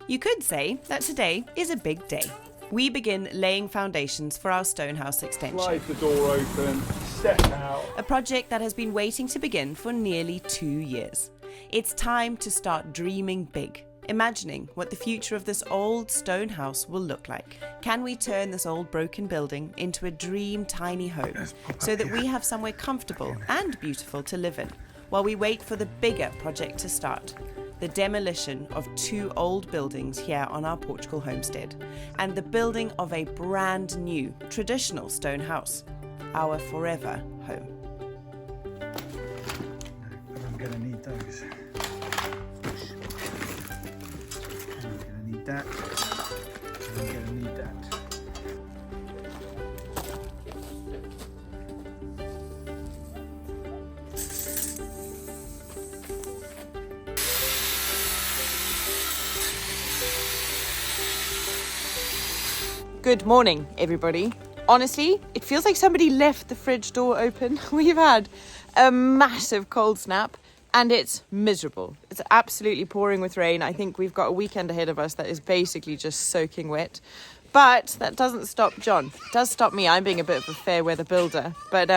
You could say that today is a big day. We begin laying foundations for our stone house extension. Slide the door open, step out. A project that has been waiting to begin for nearly 2 years. It's time to start dreaming big, imagining what the future of this old stone house will look like. Can we turn this old broken building into a dream tiny home so that we have somewhere comfortable and beautiful to live in while we wait for the bigger project to start? The demolition of 2 old buildings here on our Portugal homestead and the building of a brand new traditional stone house, our forever home. I'm going to need those. I'm going to need that. I'm going to need that. Good morning, everybody. Honestly, it feels like somebody left the fridge door open. We've had a massive cold snap and it's miserable. It's absolutely pouring with rain. I think we've got a weekend ahead of us that is basically just soaking wet. But that doesn't stop John. It does stop me. I'm being a bit of a fair weather builder. But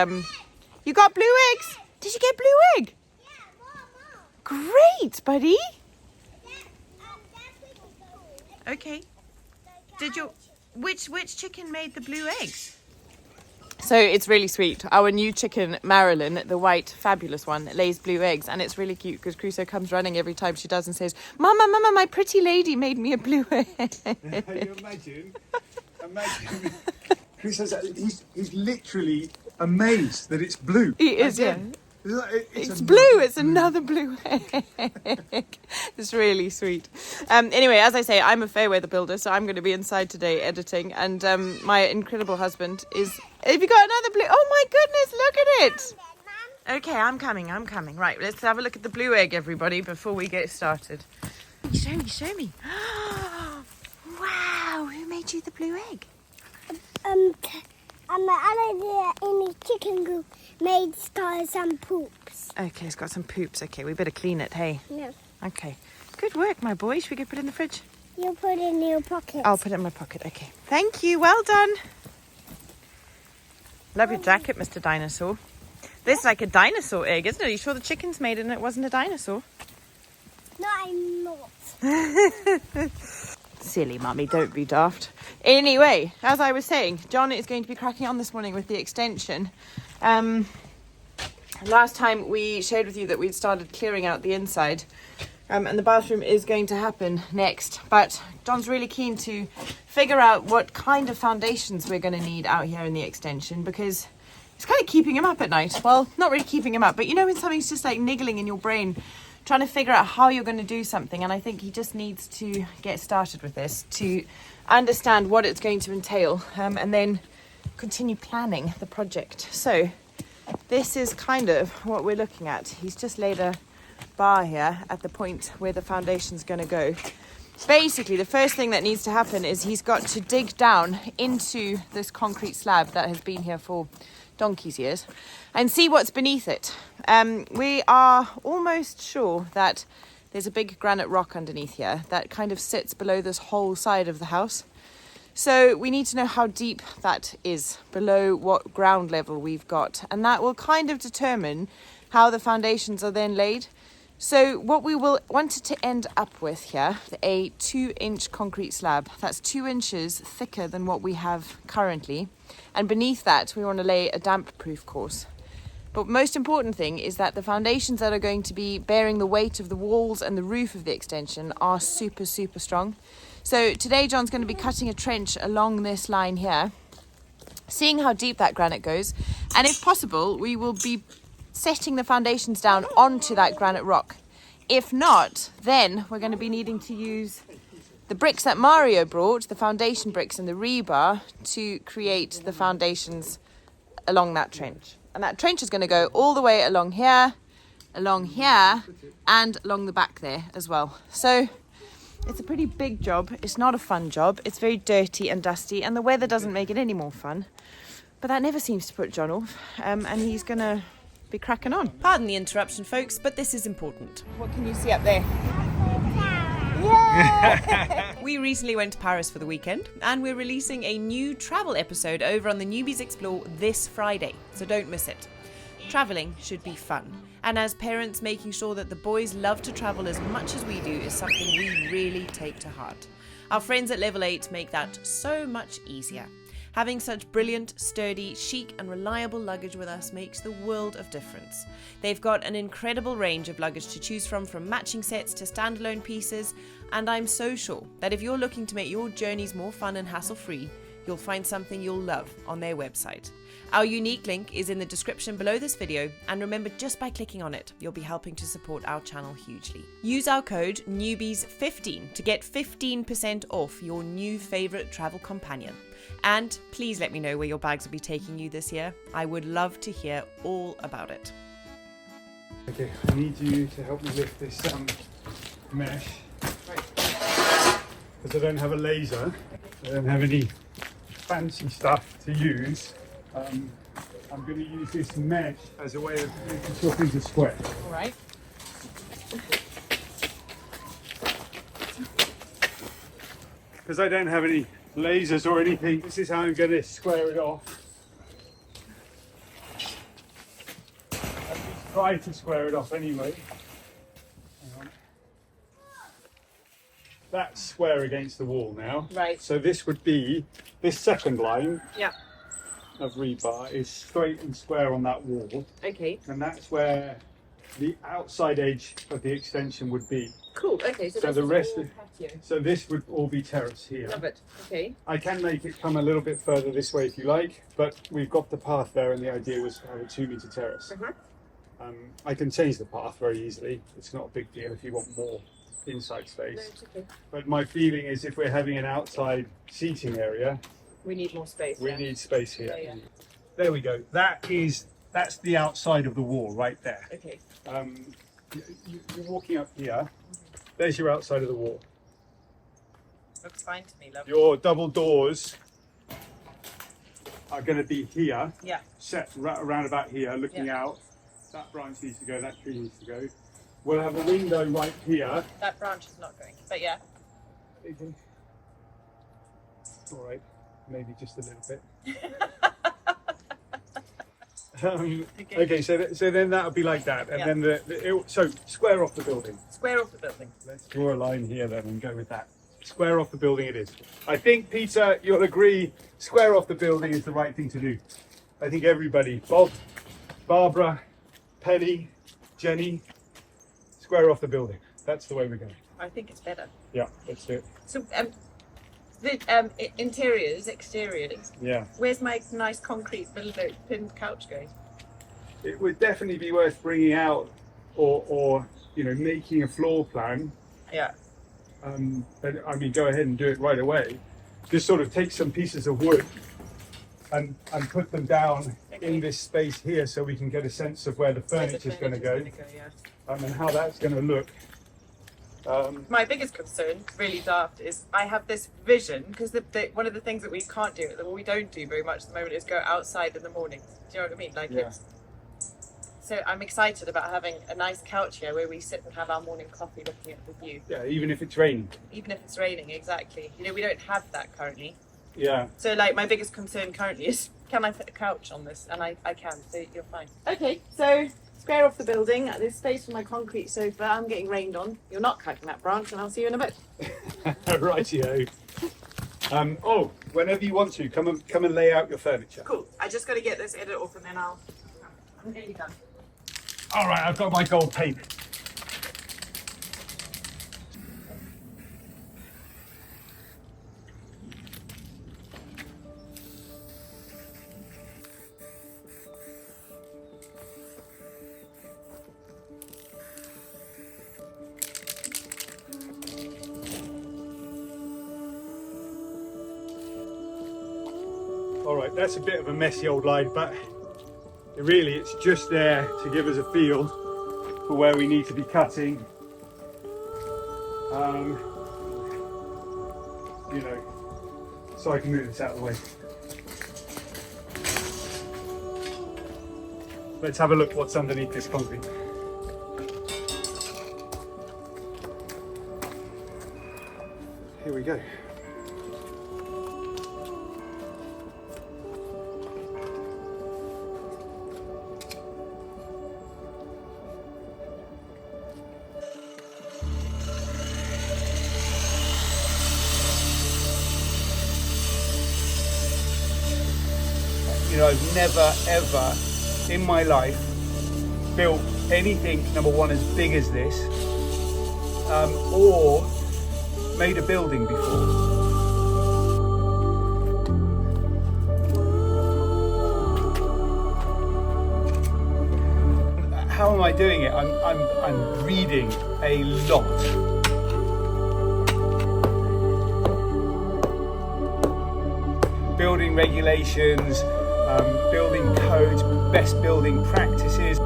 you got blue eggs? Did you get blue egg? Yeah, Mom. Great, buddy. Yeah, Okay. Did you... Which chicken made the blue eggs? So it's really sweet. Our new chicken, Marilyn, the white, fabulous one, lays blue eggs. And it's really cute because Crusoe comes running every time she does and says, Mama, Mama, my pretty lady made me a blue egg. You imagine. Crusoe's he's literally amazed that it's blue. He is, Again. yeah. It's Blue. It's another blue egg. It's really sweet. Anyway, as I say, I'm a fair weather builder, so I'm going to be inside today editing. And my incredible husband is... Have you got another blue? Oh my goodness, look at it. Okay, I'm coming. Right, let's have a look at the blue egg, everybody, before we get started. Show me. Wow, who made you the blue egg? In his chicken coop made some poops. Okay, it's got some poops. Okay, we better clean it, hey? No. Okay. Good work, my boy. Should we go put it in the fridge? You put it in your pocket. I'll put it in my pocket. Okay. Thank you. Well done. Love your jacket, Mr. Dinosaur. This is like a dinosaur egg, isn't it? Are you sure the chicken's made it and it wasn't a dinosaur? No, I'm not. Silly mummy, don't be daft. Anyway, as I was saying, John is going to be cracking on this morning with the extension. Last time we shared with you that we'd started clearing out the inside, and the bathroom is going to happen next. But John's really keen to figure out what kind of foundations we're going to need out here in the extension, because it's kind of keeping him up at night. Well, not really keeping him up, but you know when something's just like niggling in your brain, trying to figure out how you're going to do something. And I think he just needs to get started with this to understand what it's going to entail, and then continue planning the project. So this is kind of what we're looking at. He's just laid a bar here at the point where the foundation's going to go. Basically, the first thing that needs to happen is he's got to dig down into this concrete slab that has been here for donkey's years and see what's beneath it. We are almost sure that there's a big granite rock underneath here that kind of sits below this whole side of the house. So we need to know how deep that is, below what ground level we've got. And that will kind of determine how the foundations are then laid. So what we will wanted to end up with here, a 2-inch concrete slab. That's 2 inches thicker than what we have currently. And beneath that, we want to lay a damp-proof course. But most important thing is that the foundations that are going to be bearing the weight of the walls and the roof of the extension are super, super strong. So today John's going to be cutting a trench along this line here, seeing how deep that granite goes. And if possible, we will be setting the foundations down onto that granite rock. If not, then we're going to be needing to use the bricks that Mario brought, the foundation bricks and the rebar, to create the foundations along that trench. And that trench is going to go all the way along here, and along the back there as well. So it's a pretty big job. It's not a fun job. It's very dirty and dusty, and the weather doesn't make it any more fun. But that never seems to put John off, and he's going to be cracking on. Pardon the interruption, folks, but this is important. What can you see up there? Yeah! We recently went to Paris for the weekend, and we're releasing a new travel episode over on the Newbies Explore this Friday, so don't miss it. Travelling should be fun, and as parents, making sure that the boys love to travel as much as we do is something we really take to heart. Our friends at Level 8 make that so much easier. Having such brilliant, sturdy, chic and reliable luggage with us makes the world of difference. They've got an incredible range of luggage to choose from matching sets to standalone pieces, and I'm so sure that if you're looking to make your journeys more fun and hassle-free, you'll find something you'll love on their website. Our unique link is in the description below this video, and remember, just by clicking on it, you'll be helping to support our channel hugely. Use our code NEWBIES15 to get 15% off your new favourite travel companion. And please let me know where your bags will be taking you this year. I would love to hear all about it. Okay, I need you to help me lift this mesh. Because I don't have a laser, I don't have any fancy stuff to use. I'm going to use this mesh as a way of making sure things are square. All right. Because I don't have any lasers or anything, this is how I'm going to square it off. At least try to square it off anyway. Hang on. That's square against the wall now. Right. So this would be, this second line of rebar is straight and square on that wall. Okay. And that's where the outside edge of the extension would be. Cool. Okay. So the rest of, so this would all be terrace here. Love it. Okay. I can make it come a little bit further this way if you like, but we've got the path there, and the idea was to have a 2-metre terrace. I can change the path very easily. It's not a big deal if you want more inside space. No, it's okay. But my feeling is if we're having an outside seating area, We need more space. we need space here. Yeah. There we go. That's the outside of the wall right there. Okay. You're walking up here. There's your outside of the wall. Looks fine to me, love. Your double doors are going to be here, Yeah. set around about here, looking out. That branch needs to go, that tree needs to go. We'll have a window right here. That branch is not going, but yeah. All right, maybe just a little bit. Okay, so then that would be like that, and then so square off the building. Square off the building. Let's draw a line here then and go with that. Square off the building it is. I think, Peter, you'll agree, square off the building is the right thing to do. I think everybody, Bob, Barbara, Penny, Jenny, square off the building. That's the way we're going. I think it's better. Yeah, let's do it. So, the interiors, exteriors. Yeah. Where's my nice concrete pinned couch going? It would definitely be worth bringing out or making a floor plan. Yeah. But, I mean, go ahead and do it right away. Just sort of take some pieces of wood and put them down in this space here so we can get a sense of where the furniture is going to go, and how that's going to look. My biggest concern, really daft, is I have this vision, because one of the things that we can't do, that we don't do very much at the moment, is go outside in the mornings. Do you know what I mean? Like so I'm excited about having a nice couch here where we sit and have our morning coffee looking at the view. Yeah, even if it's raining. Even if it's raining, exactly. We don't have that currently. Yeah. So like my biggest concern currently is, can I put a couch on this? And I can, so you're fine. Okay, so square off the building. There's space for my concrete sofa. I'm getting rained on. You're not cutting that branch, and I'll see you in a bit. Rightio. Whenever you want to, come and lay out your furniture. Cool. I just got to get this edit off, and then I'm nearly done. All right, I've got my gold tape. All right, that's a bit of a messy old line, but really it's just there to give us a feel for where we need to be cutting. So I can move this out of the way. Let's have a look what's underneath this concrete. Here Here we go. You know, I've never ever in my life built anything, number one, as big as this, or made a building before. How am I doing it? I'm reading a lot. Building regulations, building codes, best building practices.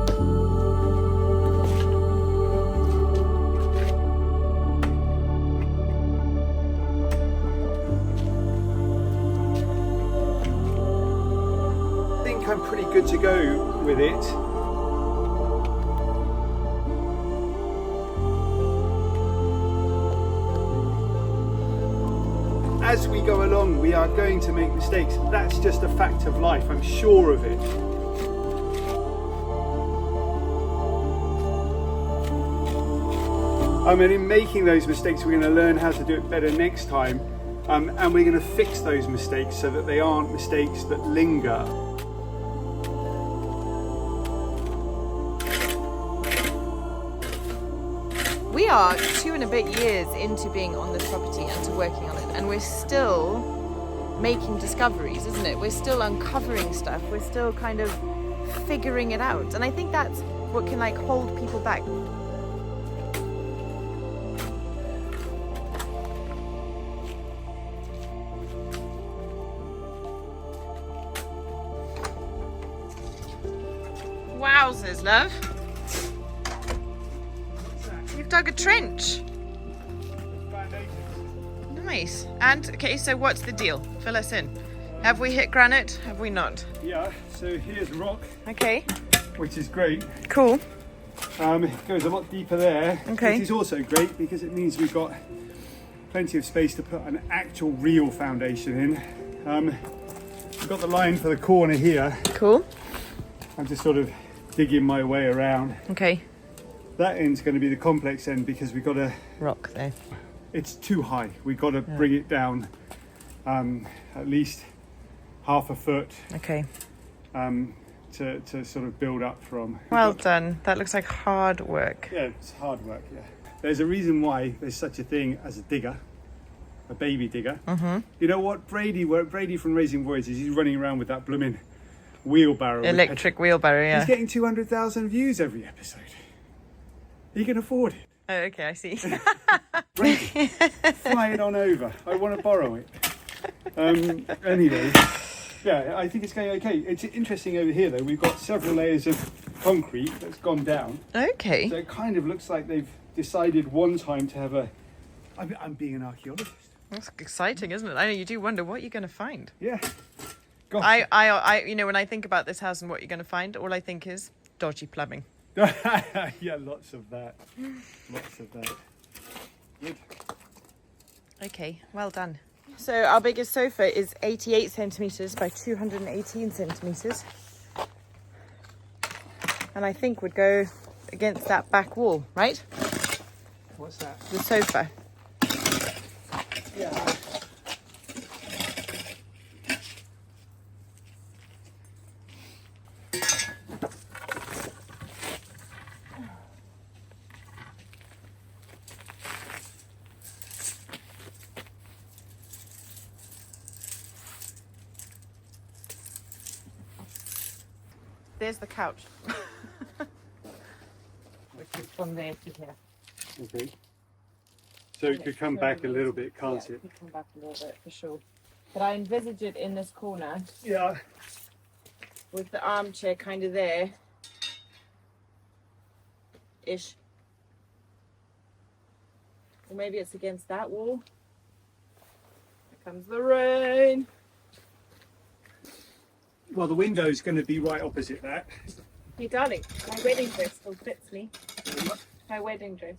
I think I'm pretty good to go with it. As we go along, we are going to make mistakes. That's just a fact of life. I'm sure of it. And in making those mistakes, we're going to learn how to do it better next time. And we're going to fix those mistakes so that they aren't mistakes that linger. We are 2 and a bit years into being on this property and to working on it, and we're still making discoveries, isn't it? We're still uncovering stuff. We're still kind of figuring it out, and I think that's what can like hold people back. Wowzers, love. You've dug a trench. Nice. And okay, so what's the deal? Fill us in. Have we hit granite? Have we not? Yeah, so here's rock. Okay. Which is great. Cool. It goes a lot deeper there. Okay. Which is also great because it means we've got plenty of space to put an actual real foundation in. We've got the line for the corner here. Cool. I'm just sort of digging my way around. Okay. That end's going to be the complex end because we've got to... Rock there. It's too high. We've got to bring it down at least half a foot. Okay. To sort of build up from. Well done. That looks like hard work. Yeah, it's hard work, yeah. There's a reason why there's such a thing as a digger, a baby digger. Mm-hmm. You know what? Brady from Raising Voices, he's running around with that blooming wheelbarrow. Electric wheelbarrow, yeah. He's getting 200,000 views every episode. He can afford it. Oh, okay, I see. Brady, fly it on over. I want to borrow it. Anyway, yeah, I think it's going okay. It's interesting over here, though. We've got several layers of concrete that's gone down. Okay. So it kind of looks like they've decided one time to have a... I'm being an archaeologist. That's exciting, isn't it? I know you do wonder what you're going to find. Yeah. Gosh. I, you know, when I think about this house and what you're going to find, all I think is dodgy plumbing. Yeah, lots of that. Lots of that. Good. Okay, well done. So our biggest sofa is 88 centimetres by 218 centimetres. And I think would go against that back wall, right? What's that? The sofa. Yeah. There's the couch. Which is from there to here. Okay. So it could come back a little bit, can't Yeah, it? could come back a little bit for sure. But I envisage it in this corner Yeah. with the armchair kind of there. Ish. Or maybe it's against that wall. Here comes the rain. Well, the window's going to be right opposite that. Hey darling, my wedding dress still fits me. My wedding dress.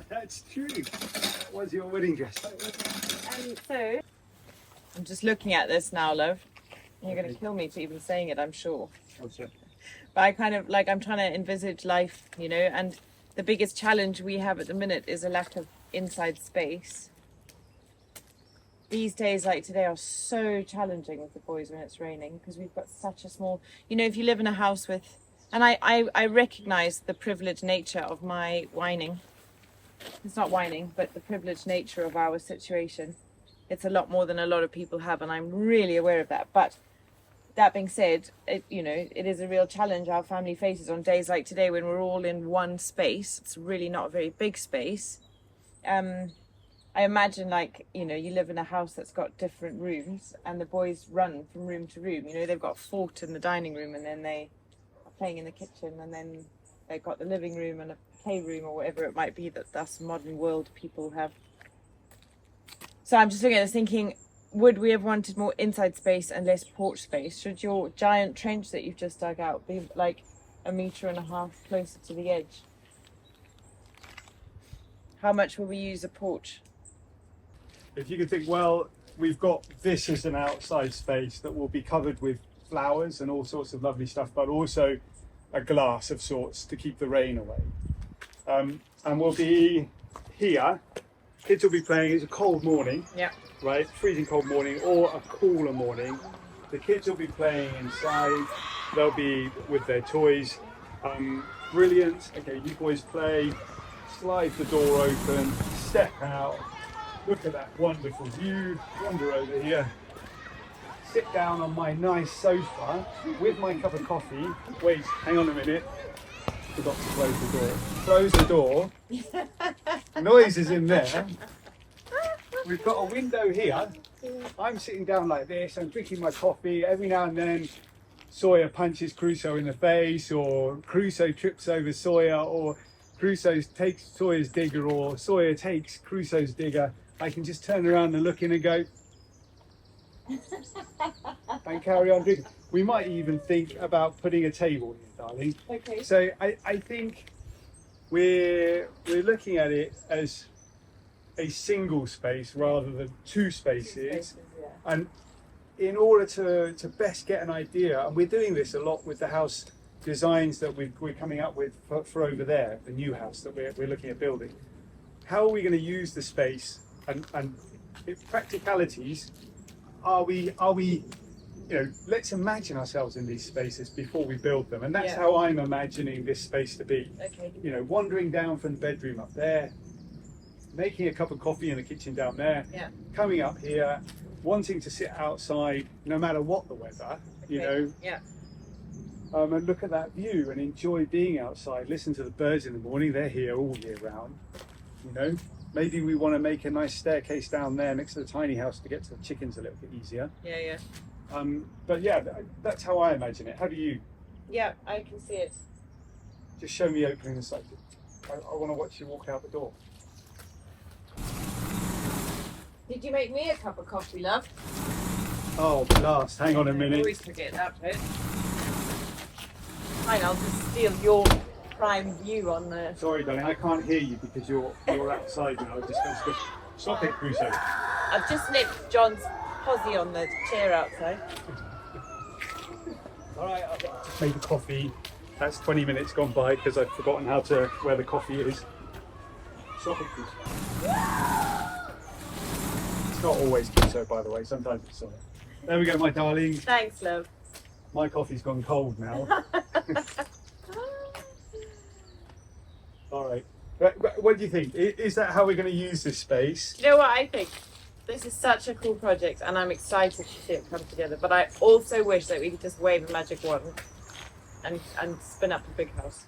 That's true. What's your wedding dress? So I'm just looking at this now, love. You're going to kill me for even saying it, I'm sure. What's it? But I kind of like, I'm trying to envisage life, you know, and the biggest challenge we have at the minute is a lack of inside space. These days like today are so challenging with the boys when it's raining because we've got such a small, you know, if you live in a house with, and I recognize the privileged nature of my whining. It's not whining, but the privileged nature of our situation. It's a lot more than a lot of people have, and I'm really aware of that. But that being said, you know, it is a real challenge our family faces on days like today when we're all in one space. It's really not a very big space. I imagine, like, you know, you live in a house that's got different rooms and the boys run from room to room. You know, they've got a fort in the dining room and then they are playing in the kitchen and then they've got the living room and a playroom or whatever it might be that us modern world people have. So I'm just looking at this thinking, would we have wanted more inside space and less porch space? Should your giant trench that you've just dug out be like 1.5 meters closer to the edge? How much will we use a porch? If you could think, well, we've got this as an outside space that will be covered with flowers and all sorts of lovely stuff, but also a glass of sorts to keep the rain away. And we'll be here. Kids will be playing. It's a cold morning, Yeah. right? Freezing cold morning or a cooler morning. The kids will be playing inside. They'll be with their toys. Brilliant. Okay, you boys play. Slide the door open. Step out. Look at that wonderful view. Wander over here. Sit down on my nice sofa with my cup of coffee. Wait, hang on a minute. Forgot to close the door. Close the door. Noise is in there. We've got a window here. I'm sitting down like this. I'm drinking my coffee. Every now and then, Sawyer punches Crusoe in the face, or Crusoe trips over Sawyer, or Crusoe takes Sawyer's digger, or Sawyer takes Crusoe's digger. I can just turn around and look in and go, and carry on drinking. We might even think about putting a table here, darling. Okay. So I think we're looking at it as a single space rather than two spaces. Yeah. And in order to best get an idea, and we're doing this a lot with the house designs that we're coming up with for over there, the new house that we're looking at building. How are we going to use the space and practicalities? Are we, you know, let's imagine ourselves in these spaces before we build them. And that's Yeah. how I'm imagining this space to be. Okay. You know, wandering down from the bedroom up there, making a cup of coffee in the kitchen down there, Yeah. coming up here, wanting to sit outside no matter what the weather, you know, Yeah. and look at that view and enjoy being outside. Listen to the birds in the morning, they're here all year round, you know. Maybe we want to make a nice staircase down there next to the tiny house to get to the chickens a little bit easier. Yeah. Yeah. But yeah, that's how I imagine it. How do you? Yeah. I can see it. Just show me opening the side. I want to watch you walk out the door. Did you make me a cup of coffee, love? Oh, blast. Hang on a I minute. always forget that bit. Fine, I'll just steal your prime view on the... Sorry, darling, I can't hear you because you're outside now. Stop it, Crusoe. I've just nipped John's posse on the chair outside. All right, I've just made the coffee. That's 20 minutes gone by because I've forgotten where the coffee is. Stop it, Crusoe. It's not always Crusoe, by the way. Sometimes it's Sonic. There we go, my darling. Thanks, love. My coffee's gone cold now. All right. What do you think? Is that how we're going to use this space? You know what I think? This is such a cool project and I'm excited to see it come together, but I also wish that we could just wave a magic wand and spin up a big house.